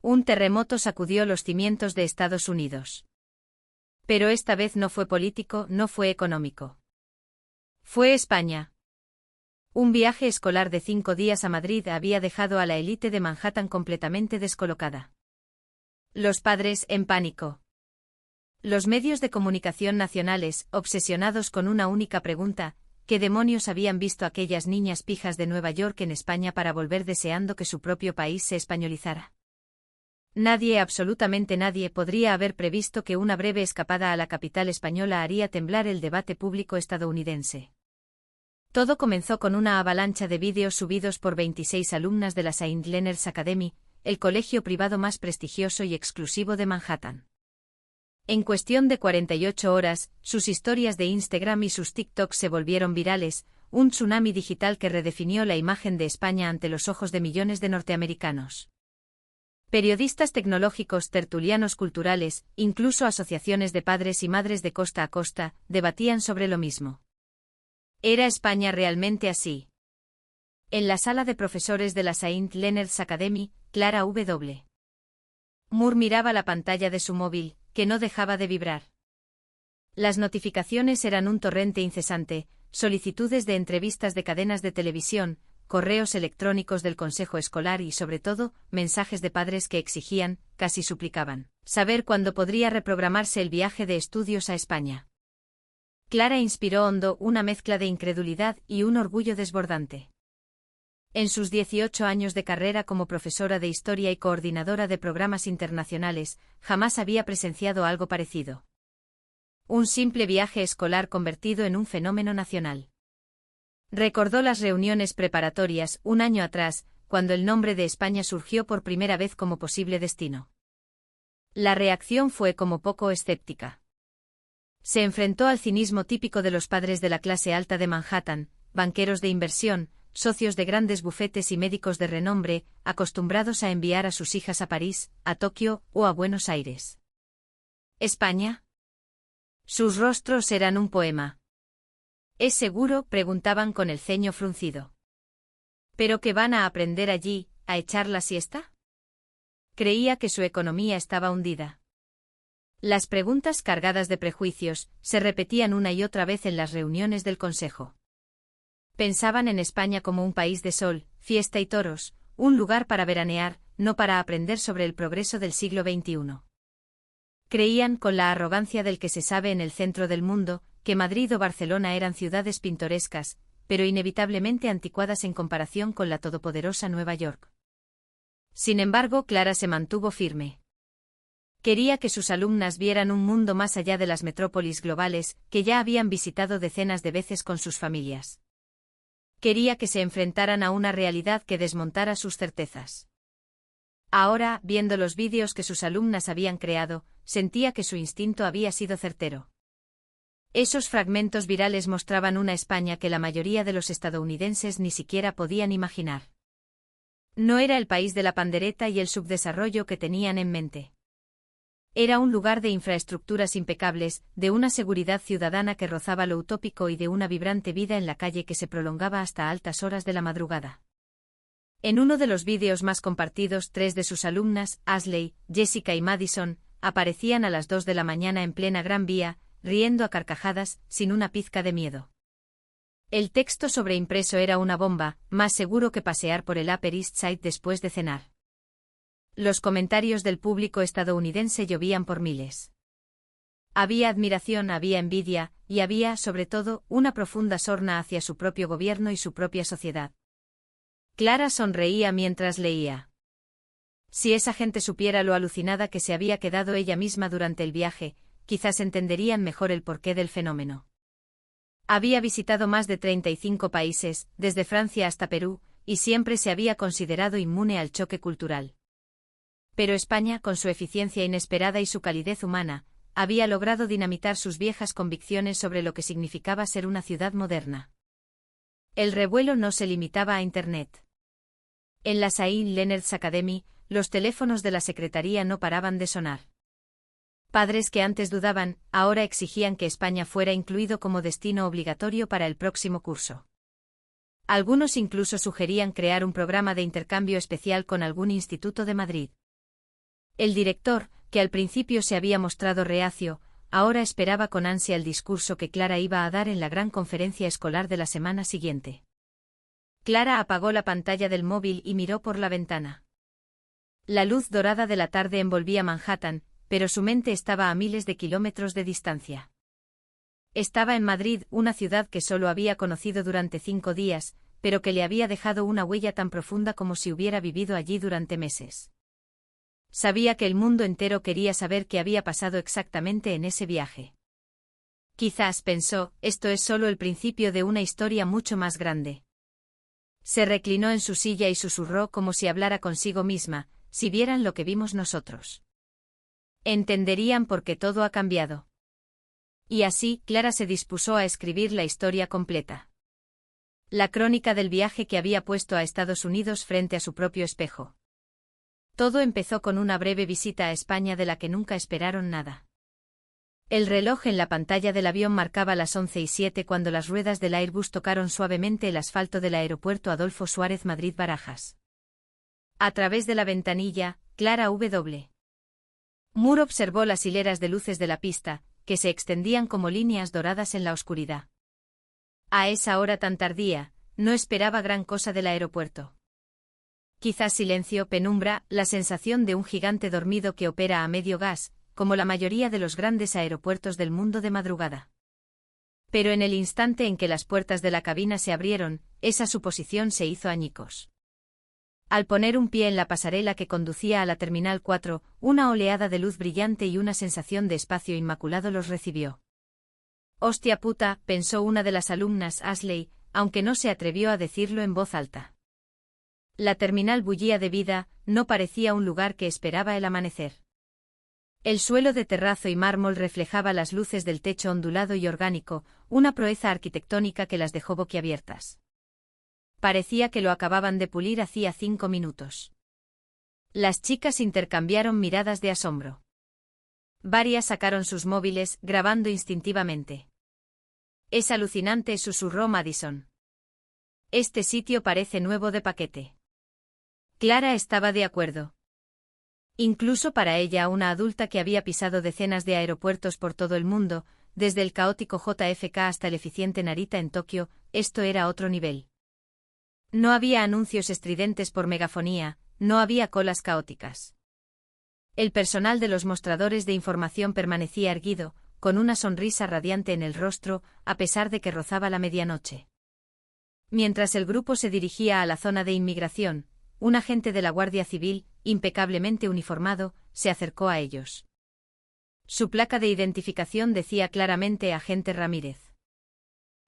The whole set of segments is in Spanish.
Un terremoto sacudió los cimientos de Estados Unidos. Pero esta vez no fue político, no fue económico. Fue España. Un viaje escolar de 5 días a Madrid había dejado a la élite de Manhattan completamente descolocada. Los padres en pánico. Los medios de comunicación nacionales, obsesionados con una única pregunta: ¿qué demonios habían visto aquellas niñas pijas de Nueva York en España para volver deseando que su propio país se españolizara? Nadie, absolutamente nadie, podría haber previsto que una breve escapada a la capital española haría temblar el debate público estadounidense. Todo comenzó con una avalancha de vídeos subidos por 26 alumnas de la St. Leonard's Academy, el colegio privado más prestigioso y exclusivo de Manhattan. En cuestión de 48 horas, sus historias de Instagram y sus TikToks se volvieron virales, un tsunami digital que redefinió la imagen de España ante los ojos de millones de norteamericanos. Periodistas tecnológicos, tertulianos culturales, incluso asociaciones de padres y madres de costa a costa, debatían sobre lo mismo. ¿Era España realmente así? En la sala de profesores de la St. Leonard's Academy, Clara W. Moore miraba la pantalla de su móvil, que no dejaba de vibrar. Las notificaciones eran un torrente incesante: solicitudes de entrevistas de cadenas de televisión, correos electrónicos del consejo escolar y, sobre todo, mensajes de padres que exigían, casi suplicaban, saber cuándo podría reprogramarse el viaje de estudios a España. Clara inspiró hondo, una mezcla de incredulidad y un orgullo desbordante. En sus 18 años de carrera como profesora de historia y coordinadora de programas internacionales, jamás había presenciado algo parecido. Un simple viaje escolar convertido en un fenómeno nacional. Recordó las reuniones preparatorias, un año atrás, cuando el nombre de España surgió por primera vez como posible destino. La reacción fue como poco escéptica. Se enfrentó al cinismo típico de los padres de la clase alta de Manhattan, banqueros de inversión, socios de grandes bufetes y médicos de renombre, acostumbrados a enviar a sus hijas a París, a Tokio o a Buenos Aires. ¿España? Sus rostros eran un poema. ¿Es seguro?, preguntaban con el ceño fruncido. ¿Pero qué van a aprender allí, a echar la siesta? Creía que su economía estaba hundida. Las preguntas cargadas de prejuicios se repetían una y otra vez en las reuniones del consejo. Pensaban en España como un país de sol, fiesta y toros, un lugar para veranear, no para aprender sobre el progreso del siglo XXI. Creían, con la arrogancia del que se sabe en el centro del mundo, que Madrid o Barcelona eran ciudades pintorescas, pero inevitablemente anticuadas en comparación con la todopoderosa Nueva York. Sin embargo, Clara se mantuvo firme. Quería que sus alumnas vieran un mundo más allá de las metrópolis globales, que ya habían visitado decenas de veces con sus familias. Quería que se enfrentaran a una realidad que desmontara sus certezas. Ahora, viendo los vídeos que sus alumnas habían creado, sentía que su instinto había sido certero. Esos fragmentos virales mostraban una España que la mayoría de los estadounidenses ni siquiera podían imaginar. No era el país de la pandereta y el subdesarrollo que tenían en mente. Era un lugar de infraestructuras impecables, de una seguridad ciudadana que rozaba lo utópico y de una vibrante vida en la calle que se prolongaba hasta altas horas de la madrugada. En uno de los vídeos más compartidos, 3 de sus alumnas, Ashley, Jessica y Madison, aparecían a las 2 de la mañana en plena Gran Vía, riendo a carcajadas, sin una pizca de miedo. El texto sobreimpreso era una bomba, más seguro que pasear por el Upper East Side después de cenar. Los comentarios del público estadounidense llovían por miles. Había admiración, había envidia, y había, sobre todo, una profunda sorna hacia su propio gobierno y su propia sociedad. Clara sonreía mientras leía. Si esa gente supiera lo alucinada que se había quedado ella misma durante el viaje, quizás entenderían mejor el porqué del fenómeno. Había visitado más de 35 países, desde Francia hasta Perú, y siempre se había considerado inmune al choque cultural. Pero España, con su eficiencia inesperada y su calidez humana, había logrado dinamitar sus viejas convicciones sobre lo que significaba ser una ciudad moderna. El revuelo no se limitaba a Internet. En la St. Leonard's Academy, los teléfonos de la secretaría no paraban de sonar. Padres que antes dudaban, ahora exigían que España fuera incluido como destino obligatorio para el próximo curso. Algunos incluso sugerían crear un programa de intercambio especial con algún instituto de Madrid. El director, que al principio se había mostrado reacio, ahora esperaba con ansia el discurso que Clara iba a dar en la gran conferencia escolar de la semana siguiente. Clara apagó la pantalla del móvil y miró por la ventana. La luz dorada de la tarde envolvía Manhattan, pero su mente estaba a miles de kilómetros de distancia. Estaba en Madrid, una ciudad que solo había conocido durante 5 días, pero que le había dejado una huella tan profunda como si hubiera vivido allí durante meses. Sabía que el mundo entero quería saber qué había pasado exactamente en ese viaje. Quizás, pensó, esto es solo el principio de una historia mucho más grande. Se reclinó en su silla y susurró como si hablara consigo misma, si vieran lo que vimos nosotros. Entenderían por qué todo ha cambiado. Y así, Clara se dispuso a escribir la historia completa. La crónica del viaje que había puesto a Estados Unidos frente a su propio espejo. Todo empezó con una breve visita a España de la que nunca esperaron nada. El reloj en la pantalla del avión marcaba las 11:07 cuando las ruedas del Airbus tocaron suavemente el asfalto del aeropuerto Adolfo Suárez Madrid-Barajas. A través de la ventanilla, Clara W. Moore observó las hileras de luces de la pista, que se extendían como líneas doradas en la oscuridad. A esa hora tan tardía, no esperaba gran cosa del aeropuerto. Quizás silencio, penumbra, la sensación de un gigante dormido que opera a medio gas, como la mayoría de los grandes aeropuertos del mundo de madrugada. Pero en el instante en que las puertas de la cabina se abrieron, esa suposición se hizo añicos. Al poner un pie en la pasarela que conducía a la Terminal 4, una oleada de luz brillante y una sensación de espacio inmaculado los recibió. «Hostia puta», pensó una de las alumnas, Ashley, aunque no se atrevió a decirlo en voz alta. La terminal bullía de vida, no parecía un lugar que esperaba el amanecer. El suelo de terrazo y mármol reflejaba las luces del techo ondulado y orgánico, una proeza arquitectónica que las dejó boquiabiertas. Parecía que lo acababan de pulir hacía 5 minutos. Las chicas intercambiaron miradas de asombro. Varias sacaron sus móviles, grabando instintivamente. «Es alucinante», susurró Madison. «Este sitio parece nuevo de paquete». Clara estaba de acuerdo. Incluso para ella, una adulta que había pisado decenas de aeropuertos por todo el mundo, desde el caótico JFK hasta el eficiente Narita en Tokio, esto era otro nivel. No había anuncios estridentes por megafonía, no había colas caóticas. El personal de los mostradores de información permanecía erguido, con una sonrisa radiante en el rostro, a pesar de que rozaba la medianoche. Mientras el grupo se dirigía a la zona de inmigración, un agente de la Guardia Civil, impecablemente uniformado, se acercó a ellos. Su placa de identificación decía claramente Agente Ramírez.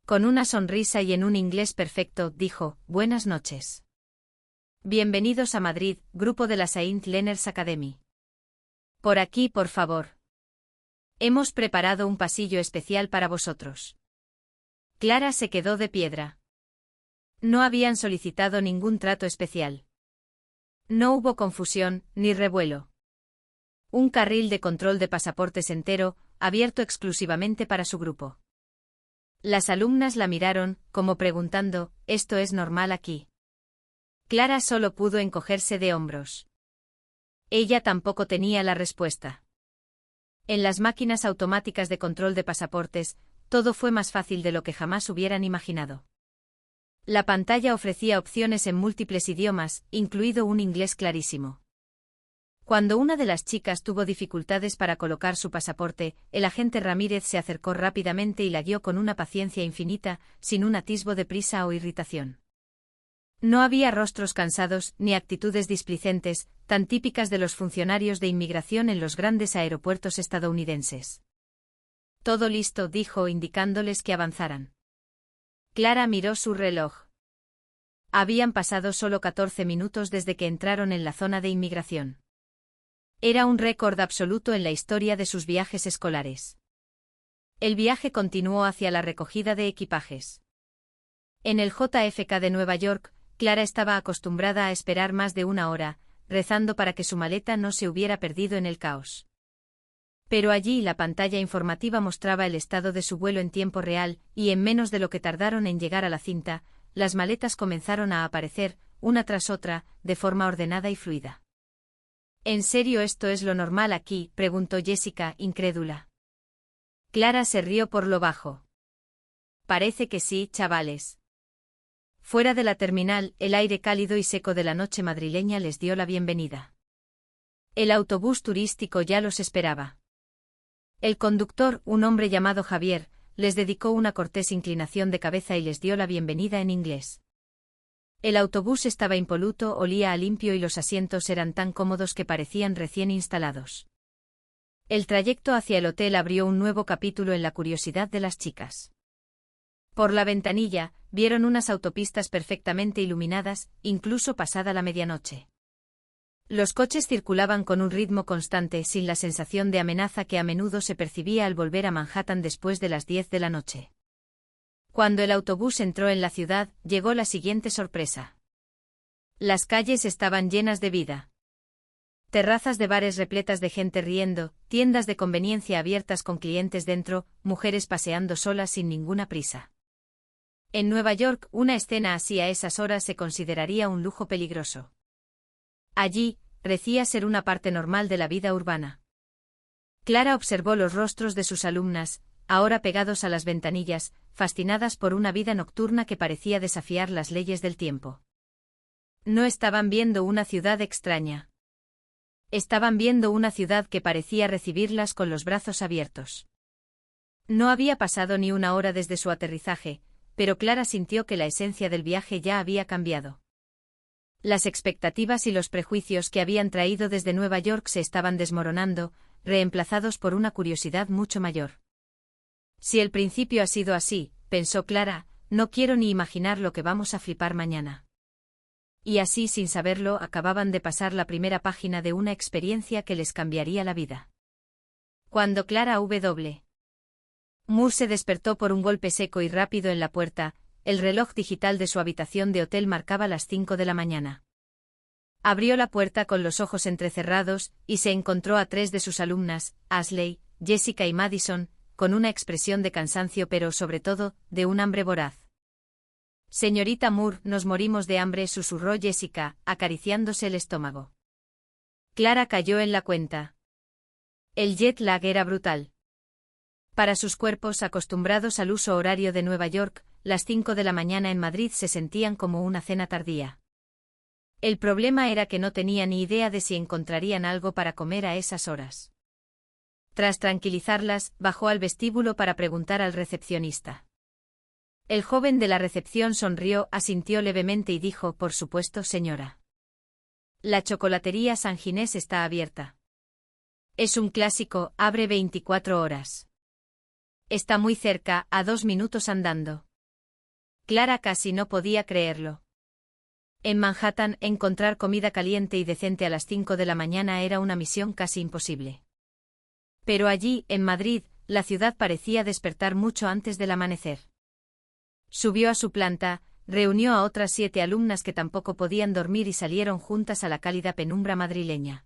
Con una sonrisa y en un inglés perfecto, dijo, «Buenas noches. Bienvenidos a Madrid, grupo de la Saint Leonard's Academy. Por aquí, por favor. Hemos preparado un pasillo especial para vosotros». Clara se quedó de piedra. No habían solicitado ningún trato especial. No hubo confusión, ni revuelo. Un carril de control de pasaportes entero, abierto exclusivamente para su grupo. Las alumnas la miraron, como preguntando, ¿esto es normal aquí? Clara solo pudo encogerse de hombros. Ella tampoco tenía la respuesta. En las máquinas automáticas de control de pasaportes, todo fue más fácil de lo que jamás hubieran imaginado. La pantalla ofrecía opciones en múltiples idiomas, incluido un inglés clarísimo. Cuando una de las chicas tuvo dificultades para colocar su pasaporte, el agente Ramírez se acercó rápidamente y la guió con una paciencia infinita, sin un atisbo de prisa o irritación. No había rostros cansados, ni actitudes displicentes, tan típicas de los funcionarios de inmigración en los grandes aeropuertos estadounidenses. «Todo listo», dijo, indicándoles que avanzaran. Clara miró su reloj. Habían pasado solo 14 minutos desde que entraron en la zona de inmigración. Era un récord absoluto en la historia de sus viajes escolares. El viaje continuó hacia la recogida de equipajes. En el JFK de Nueva York, Clara estaba acostumbrada a esperar más de una hora, rezando para que su maleta no se hubiera perdido en el caos. Pero allí la pantalla informativa mostraba el estado de su vuelo en tiempo real, y en menos de lo que tardaron en llegar a la cinta, las maletas comenzaron a aparecer, una tras otra, de forma ordenada y fluida. ¿En serio esto es lo normal aquí?, preguntó Jessica, incrédula. Clara se rió por lo bajo. Parece que sí, chavales. Fuera de la terminal, el aire cálido y seco de la noche madrileña les dio la bienvenida. El autobús turístico ya los esperaba. El conductor, un hombre llamado Javier, les dedicó una cortés inclinación de cabeza y les dio la bienvenida en inglés. El autobús estaba impoluto, olía a limpio y los asientos eran tan cómodos que parecían recién instalados. El trayecto hacia el hotel abrió un nuevo capítulo en la curiosidad de las chicas. Por la ventanilla, vieron unas autopistas perfectamente iluminadas, incluso pasada la medianoche. Los coches circulaban con un ritmo constante, sin la sensación de amenaza que a menudo se percibía al volver a Manhattan después de las 10 de la noche. Cuando el autobús entró en la ciudad, llegó la siguiente sorpresa. Las calles estaban llenas de vida. Terrazas de bares repletas de gente riendo, tiendas de conveniencia abiertas con clientes dentro, mujeres paseando solas sin ninguna prisa. En Nueva York, una escena así a esas horas se consideraría un lujo peligroso. Allí, parecía ser una parte normal de la vida urbana. Clara observó los rostros de sus alumnas, ahora pegados a las ventanillas, fascinadas por una vida nocturna que parecía desafiar las leyes del tiempo. No estaban viendo una ciudad extraña. Estaban viendo una ciudad que parecía recibirlas con los brazos abiertos. No había pasado ni una hora desde su aterrizaje, pero Clara sintió que la esencia del viaje ya había cambiado. Las expectativas y los prejuicios que habían traído desde Nueva York se estaban desmoronando, reemplazados por una curiosidad mucho mayor. Si el principio ha sido así, pensó Clara, no quiero ni imaginar lo que vamos a flipar mañana. Y así, sin saberlo, acababan de pasar la primera página de una experiencia que les cambiaría la vida. Cuando Clara W. Moore se despertó por un golpe seco y rápido en la puerta, el reloj digital de su habitación de hotel marcaba las 5 de la mañana. Abrió la puerta con los ojos entrecerrados, y se encontró a 3 de sus alumnas, Ashley, Jessica y Madison, con una expresión de cansancio pero, sobre todo, de un hambre voraz. Señorita Moore, nos morimos de hambre, susurró Jessica, acariciándose el estómago. Clara cayó en la cuenta. El jet lag era brutal. Para sus cuerpos acostumbrados al uso horario de Nueva York, las 5 de la mañana en Madrid se sentían como una cena tardía. El problema era que no tenía ni idea de si encontrarían algo para comer a esas horas. Tras tranquilizarlas, bajó al vestíbulo para preguntar al recepcionista. El joven de la recepción sonrió, asintió levemente y dijo: por supuesto, señora. La chocolatería San Ginés está abierta. Es un clásico, abre 24 horas. Está muy cerca, a 2 minutos andando. Clara casi no podía creerlo. En Manhattan, encontrar comida caliente y decente a las 5 de la mañana era una misión casi imposible. Pero allí, en Madrid, la ciudad parecía despertar mucho antes del amanecer. Subió a su planta, reunió a otras 7 alumnas que tampoco podían dormir y salieron juntas a la cálida penumbra madrileña.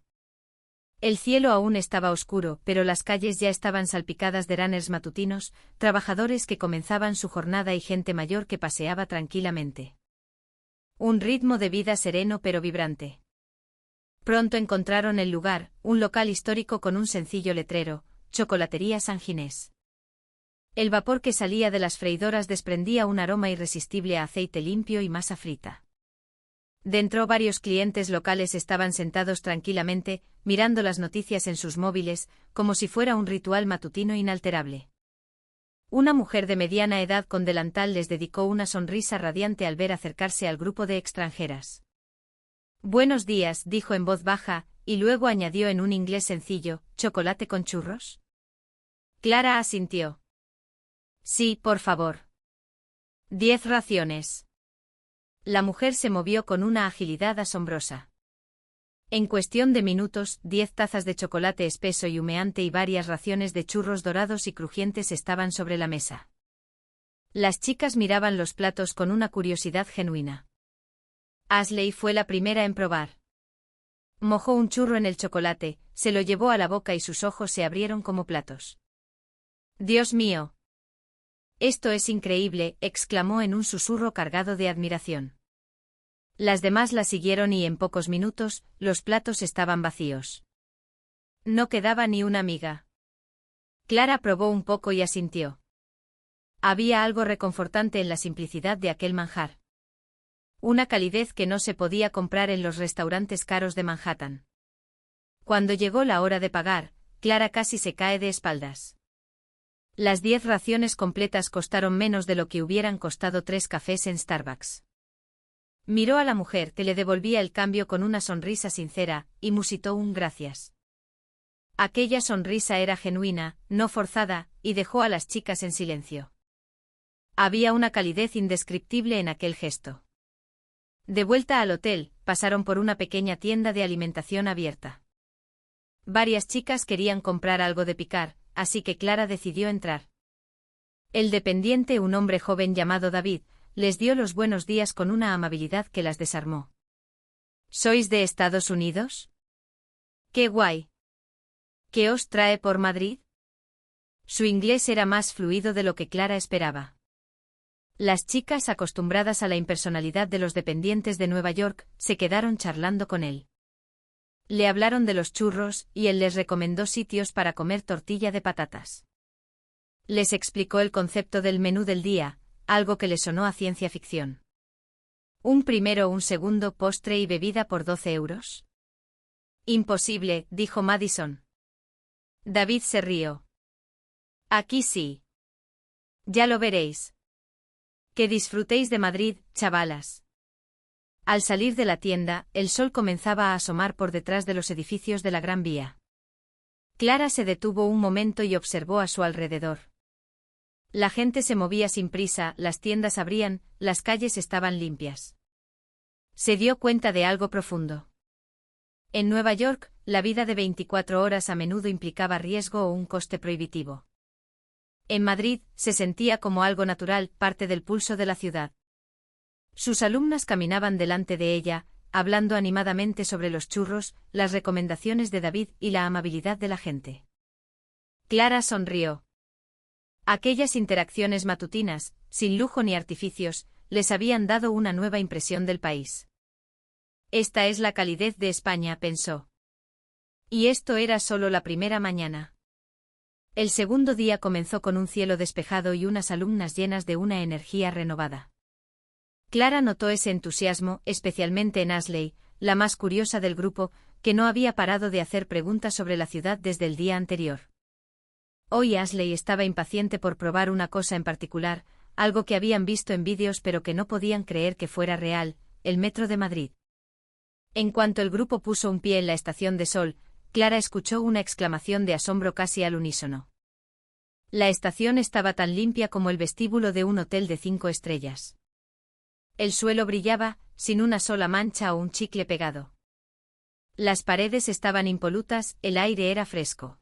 El cielo aún estaba oscuro, pero las calles ya estaban salpicadas de runners matutinos, trabajadores que comenzaban su jornada y gente mayor que paseaba tranquilamente. Un ritmo de vida sereno pero vibrante. Pronto encontraron el lugar, un local histórico con un sencillo letrero: Chocolatería San Ginés. El vapor que salía de las freidoras desprendía un aroma irresistible a aceite limpio y masa frita. Dentro varios clientes locales estaban sentados tranquilamente, mirando las noticias en sus móviles, como si fuera un ritual matutino inalterable. Una mujer de mediana edad con delantal les dedicó una sonrisa radiante al ver acercarse al grupo de extranjeras. Buenos días, dijo en voz baja, y luego añadió en un inglés sencillo: ¿chocolate con churros? Clara asintió. Sí, por favor. 10 raciones. La mujer se movió con una agilidad asombrosa. En cuestión de minutos, 10 tazas de chocolate espeso y humeante y varias raciones de churros dorados y crujientes estaban sobre la mesa. Las chicas miraban los platos con una curiosidad genuina. Ashley fue la primera en probar. Mojó un churro en el chocolate, se lo llevó a la boca y sus ojos se abrieron como platos. ¡Dios mío! Esto es increíble, exclamó en un susurro cargado de admiración. Las demás la siguieron y en pocos minutos, los platos estaban vacíos. No quedaba ni una miga. Clara probó un poco y asintió. Había algo reconfortante en la simplicidad de aquel manjar. Una calidez que no se podía comprar en los restaurantes caros de Manhattan. Cuando llegó la hora de pagar, Clara casi se cae de espaldas. Las 10 raciones completas costaron menos de lo que hubieran costado 3 cafés en Starbucks. Miró a la mujer que le devolvía el cambio con una sonrisa sincera, y musitó un gracias. Aquella sonrisa era genuina, no forzada, y dejó a las chicas en silencio. Había una calidez indescriptible en aquel gesto. De vuelta al hotel, pasaron por una pequeña tienda de alimentación abierta. Varias chicas querían comprar algo de picar, así que Clara decidió entrar. El dependiente, un hombre joven llamado David, les dio los buenos días con una amabilidad que las desarmó. ¿Sois de Estados Unidos? ¡Qué guay! ¿Qué os trae por Madrid? Su inglés era más fluido de lo que Clara esperaba. Las chicas, acostumbradas a la impersonalidad de los dependientes de Nueva York, se quedaron charlando con él. Le hablaron de los churros, y él les recomendó sitios para comer tortilla de patatas. Les explicó el concepto del menú del día, algo que le sonó a ciencia ficción. ¿Un primero, un segundo, postre y bebida por 12 euros? Imposible, dijo Madison. David se rió. Aquí sí. Ya lo veréis. Que disfrutéis de Madrid, chavalas. Al salir de la tienda, el sol comenzaba a asomar por detrás de los edificios de la Gran Vía. Clara se detuvo un momento y observó a su alrededor. La gente se movía sin prisa, las tiendas abrían, las calles estaban limpias. Se dio cuenta de algo profundo. En Nueva York, la vida de 24 horas a menudo implicaba riesgo o un coste prohibitivo. En Madrid, se sentía como algo natural, parte del pulso de la ciudad. Sus alumnas caminaban delante de ella, hablando animadamente sobre los churros, las recomendaciones de David y la amabilidad de la gente. Clara sonrió. Aquellas interacciones matutinas, sin lujo ni artificios, les habían dado una nueva impresión del país. Esta es la calidez de España, pensó. Y esto era solo la primera mañana. El segundo día comenzó con un cielo despejado y unas alumnas llenas de una energía renovada. Clara notó ese entusiasmo, especialmente en Ashley, la más curiosa del grupo, que no había parado de hacer preguntas sobre la ciudad desde el día anterior. Hoy Ashley estaba impaciente por probar una cosa en particular, algo que habían visto en vídeos pero que no podían creer que fuera real, el metro de Madrid. En cuanto el grupo puso un pie en la estación de Sol, Clara escuchó una exclamación de asombro casi al unísono. La estación estaba tan limpia como el vestíbulo de un hotel de 5 estrellas. El suelo brillaba, sin una sola mancha o un chicle pegado. Las paredes estaban impolutas, el aire era fresco.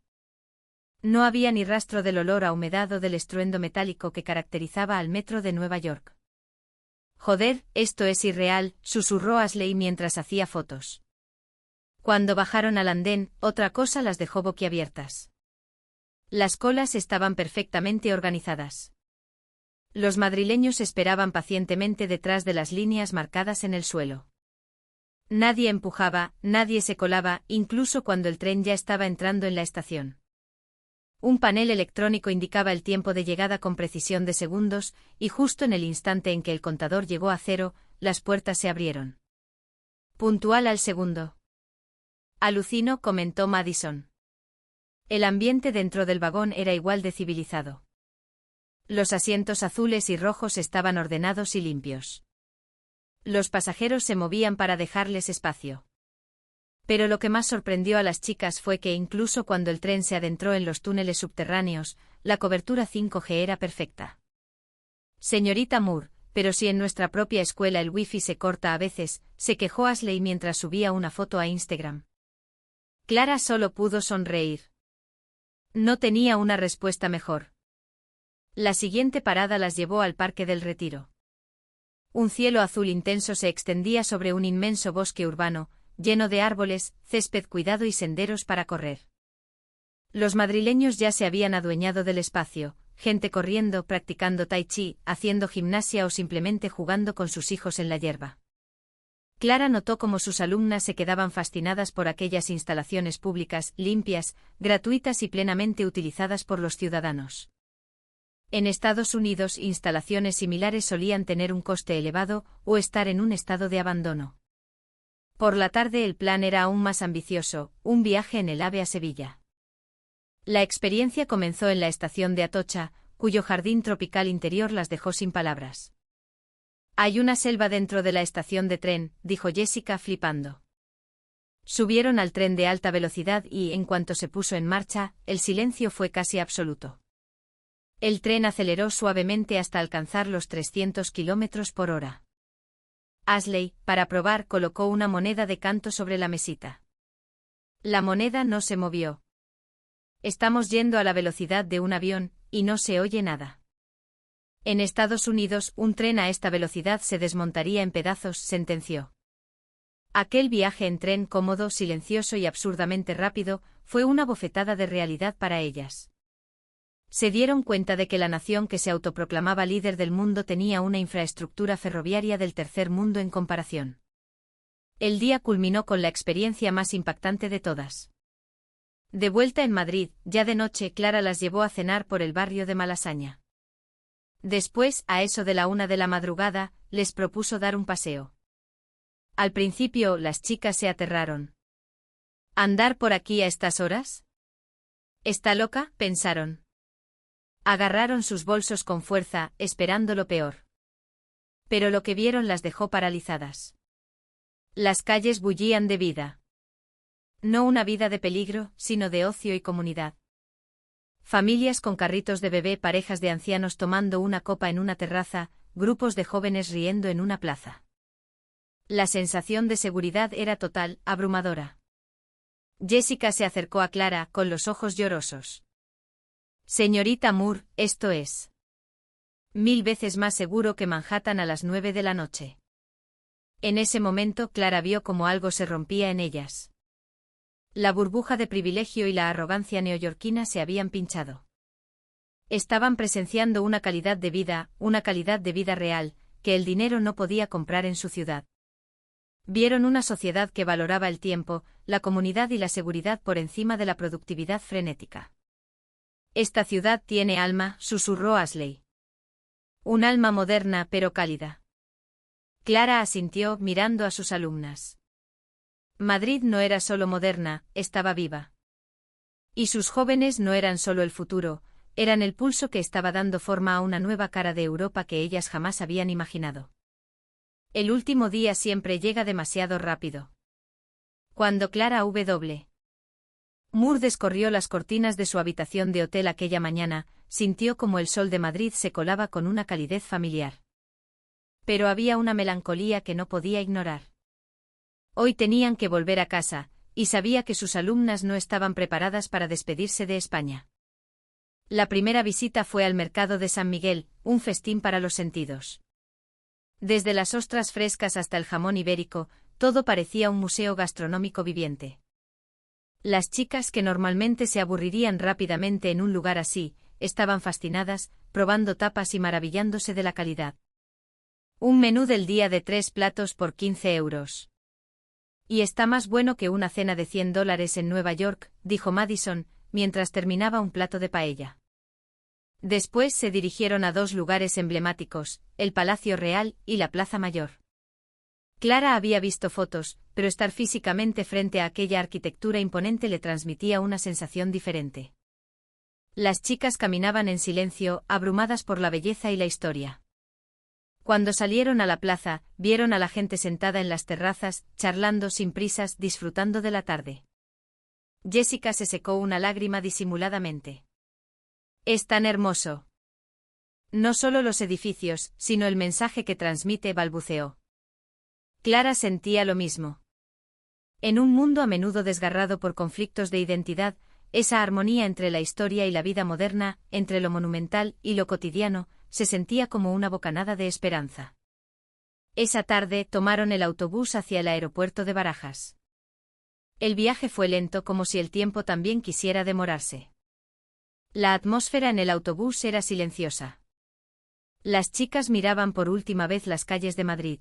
No había ni rastro del olor a humedad o del estruendo metálico que caracterizaba al metro de Nueva York. Joder, esto es irreal, susurró Ashley mientras hacía fotos. Cuando bajaron al andén, otra cosa las dejó boquiabiertas. Las colas estaban perfectamente organizadas. Los madrileños esperaban pacientemente detrás de las líneas marcadas en el suelo. Nadie empujaba, nadie se colaba, incluso cuando el tren ya estaba entrando en la estación. Un panel electrónico indicaba el tiempo de llegada con precisión de segundos, y justo en el instante en que el contador llegó a 0, las puertas se abrieron. Puntual al segundo. Alucino, comentó Madison. El ambiente dentro del vagón era igual de civilizado. Los asientos azules y rojos estaban ordenados y limpios. Los pasajeros se movían para dejarles espacio. Pero lo que más sorprendió a las chicas fue que incluso cuando el tren se adentró en los túneles subterráneos, la cobertura 5G era perfecta. Señorita Moore, pero si en nuestra propia escuela el wifi se corta a veces, se quejó Ashley mientras subía una foto a Instagram. Clara solo pudo sonreír. No tenía una respuesta mejor. La siguiente parada las llevó al Parque del Retiro. Un cielo azul intenso se extendía sobre un inmenso bosque urbano, lleno de árboles, césped cuidado y senderos para correr. Los madrileños ya se habían adueñado del espacio, gente corriendo, practicando tai chi, haciendo gimnasia o simplemente jugando con sus hijos en la hierba. Clara notó cómo sus alumnas se quedaban fascinadas por aquellas instalaciones públicas, limpias, gratuitas y plenamente utilizadas por los ciudadanos. En Estados Unidos, instalaciones similares solían tener un coste elevado o estar en un estado de abandono. Por la tarde el plan era aún más ambicioso, un viaje en el AVE a Sevilla. La experiencia comenzó en la estación de Atocha, cuyo jardín tropical interior las dejó sin palabras. «Hay una selva dentro de la estación de tren», dijo Jessica flipando. Subieron al tren de alta velocidad y, en cuanto se puso en marcha, el silencio fue casi absoluto. El tren aceleró suavemente hasta alcanzar los 300 kilómetros por hora. Ashley, para probar, colocó una moneda de canto sobre la mesita. La moneda no se movió. «Estamos yendo a la velocidad de un avión, y no se oye nada». En Estados Unidos, un tren a esta velocidad se desmontaría en pedazos, sentenció. Aquel viaje en tren cómodo, silencioso y absurdamente rápido, fue una bofetada de realidad para ellas. Se dieron cuenta de que la nación que se autoproclamaba líder del mundo tenía una infraestructura ferroviaria del tercer mundo en comparación. El día culminó con la experiencia más impactante de todas. De vuelta en Madrid, ya de noche, Clara las llevó a cenar por el barrio de Malasaña. Después, a eso de la 1 de la madrugada, les propuso dar un paseo. Al principio, las chicas se aterraron. ¿Andar por aquí a estas horas? ¿Está loca?, pensaron. Agarraron sus bolsos con fuerza, esperando lo peor. Pero lo que vieron las dejó paralizadas. Las calles bullían de vida. No una vida de peligro, sino de ocio y comunidad. Familias con carritos de bebé, parejas de ancianos tomando una copa en una terraza, grupos de jóvenes riendo en una plaza. La sensación de seguridad era total, abrumadora. Jessica se acercó a Clara, con los ojos llorosos. «Señorita Moore, esto es 1000 veces más seguro que Manhattan a las 9 de la noche». En ese momento Clara vio cómo algo se rompía en ellas. La burbuja de privilegio y la arrogancia neoyorquina se habían pinchado. Estaban presenciando una calidad de vida real, que el dinero no podía comprar en su ciudad. Vieron una sociedad que valoraba el tiempo, la comunidad y la seguridad por encima de la productividad frenética. «Esta ciudad tiene alma», susurró Ashley. «Un alma moderna pero cálida». Clara asintió, mirando a sus alumnas. Madrid no era solo moderna, estaba viva. Y sus jóvenes no eran solo el futuro, eran el pulso que estaba dando forma a una nueva cara de Europa que ellas jamás habían imaginado. El último día siempre llega demasiado rápido. Cuando Clara W. Moore descorrió las cortinas de su habitación de hotel aquella mañana, sintió como el sol de Madrid se colaba con una calidez familiar. Pero había una melancolía que no podía ignorar. Hoy tenían que volver a casa, y sabía que sus alumnas no estaban preparadas para despedirse de España. La primera visita fue al mercado de San Miguel, un festín para los sentidos. Desde las ostras frescas hasta el jamón ibérico, todo parecía un museo gastronómico viviente. Las chicas, que normalmente se aburrirían rápidamente en un lugar así, estaban fascinadas, probando tapas y maravillándose de la calidad. Un menú del día de 3 platos por 15 euros. «Y está más bueno que una cena de $100 en Nueva York», dijo Madison, mientras terminaba un plato de paella. Después se dirigieron a 2 lugares emblemáticos, el Palacio Real y la Plaza Mayor. Clara había visto fotos, pero estar físicamente frente a aquella arquitectura imponente le transmitía una sensación diferente. Las chicas caminaban en silencio, abrumadas por la belleza y la historia. Cuando salieron a la plaza, vieron a la gente sentada en las terrazas, charlando sin prisas, disfrutando de la tarde. Jessica se secó una lágrima disimuladamente. «Es tan hermoso. No solo los edificios, sino el mensaje que transmite», balbuceó. Clara sentía lo mismo. En un mundo a menudo desgarrado por conflictos de identidad, esa armonía entre la historia y la vida moderna, entre lo monumental y lo cotidiano, se sentía como una bocanada de esperanza. Esa tarde tomaron el autobús hacia el aeropuerto de Barajas. El viaje fue lento, como si el tiempo también quisiera demorarse. La atmósfera en el autobús era silenciosa. Las chicas miraban por última vez las calles de Madrid.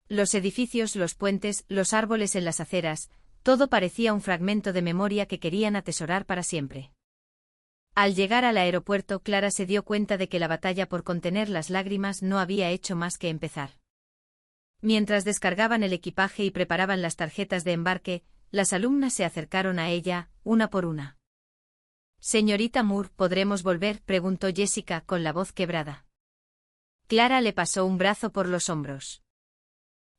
Los edificios, los puentes, los árboles en las aceras, todo parecía un fragmento de memoria que querían atesorar para siempre. Al llegar al aeropuerto, Clara se dio cuenta de que la batalla por contener las lágrimas no había hecho más que empezar. Mientras descargaban el equipaje y preparaban las tarjetas de embarque, las alumnas se acercaron a ella, una por una. «Señorita Moore, ¿podremos volver?», preguntó Jessica con la voz quebrada. Clara le pasó un brazo por los hombros.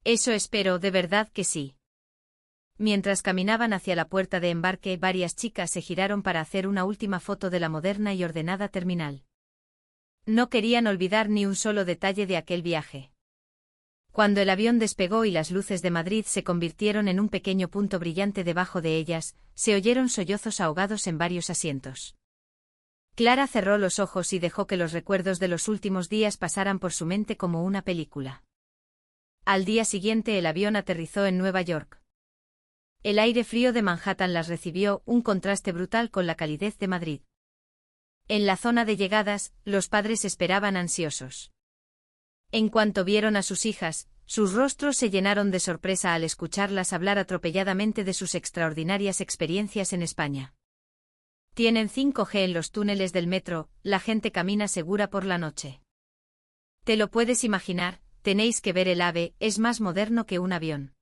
«Eso espero, de verdad que sí». Mientras caminaban hacia la puerta de embarque, varias chicas se giraron para hacer una última foto de la moderna y ordenada terminal. No querían olvidar ni un solo detalle de aquel viaje. Cuando el avión despegó y las luces de Madrid se convirtieron en un pequeño punto brillante debajo de ellas, se oyeron sollozos ahogados en varios asientos. Clara cerró los ojos y dejó que los recuerdos de los últimos días pasaran por su mente como una película. Al día siguiente el avión aterrizó en Nueva York. El aire frío de Manhattan las recibió, un contraste brutal con la calidez de Madrid. En la zona de llegadas, los padres esperaban ansiosos. En cuanto vieron a sus hijas, sus rostros se llenaron de sorpresa al escucharlas hablar atropelladamente de sus extraordinarias experiencias en España. Tienen 5G en los túneles del metro, la gente camina segura por la noche. ¿Te lo puedes imaginar? Tenéis que ver el AVE, es más moderno que un avión.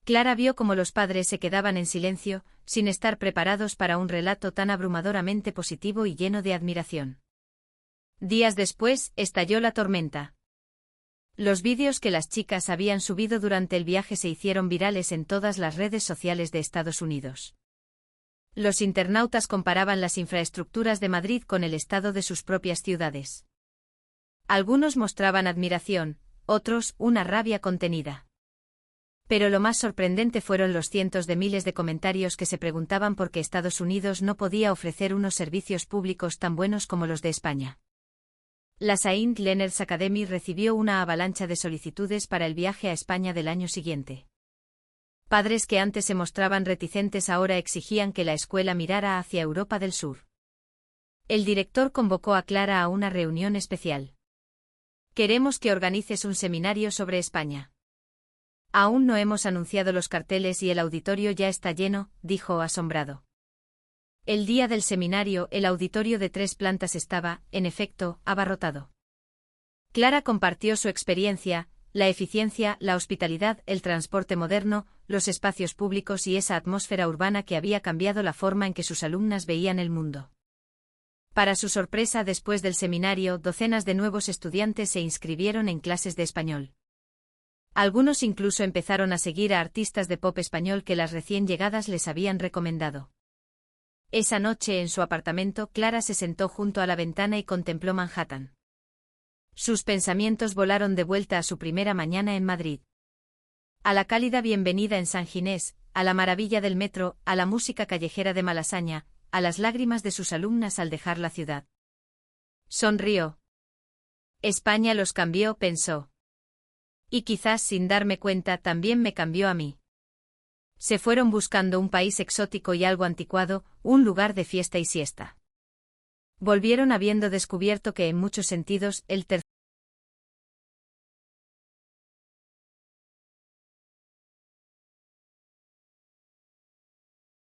Clara vio cómo los padres se quedaban en silencio, sin estar preparados para un relato tan abrumadoramente positivo y lleno de admiración. Días después, estalló la tormenta. Los vídeos que las chicas habían subido durante el viaje se hicieron virales en todas las redes sociales de Estados Unidos. Los internautas comparaban las infraestructuras de Madrid con el estado de sus propias ciudades. Algunos mostraban admiración, otros, una rabia contenida. Pero lo más sorprendente fueron los cientos de miles de comentarios que se preguntaban por qué Estados Unidos no podía ofrecer unos servicios públicos tan buenos como los de España. La St. Leonard's Academy recibió una avalancha de solicitudes para el viaje a España del año siguiente. Padres que antes se mostraban reticentes ahora exigían que la escuela mirara hacia Europa del Sur. El director convocó a Clara a una reunión especial. «Queremos que organices un seminario sobre España». «Aún no hemos anunciado los carteles y el auditorio ya está lleno», dijo asombrado. El día del seminario, el auditorio de 3 plantas estaba, en efecto, abarrotado. Clara compartió su experiencia, la eficiencia, la hospitalidad, el transporte moderno, los espacios públicos y esa atmósfera urbana que había cambiado la forma en que sus alumnas veían el mundo. Para su sorpresa, después del seminario, docenas de nuevos estudiantes se inscribieron en clases de español. Algunos incluso empezaron a seguir a artistas de pop español que las recién llegadas les habían recomendado. Esa noche en su apartamento, Clara se sentó junto a la ventana y contempló Manhattan. Sus pensamientos volaron de vuelta a su primera mañana en Madrid. A la cálida bienvenida en San Ginés, a la maravilla del metro, a la música callejera de Malasaña, a las lágrimas de sus alumnas al dejar la ciudad. Sonrió. España los cambió, pensó. Y quizás sin darme cuenta también me cambió a mí. Se fueron buscando un país exótico y algo anticuado, un lugar de fiesta y siesta. Volvieron habiendo descubierto que en muchos sentidos el tercer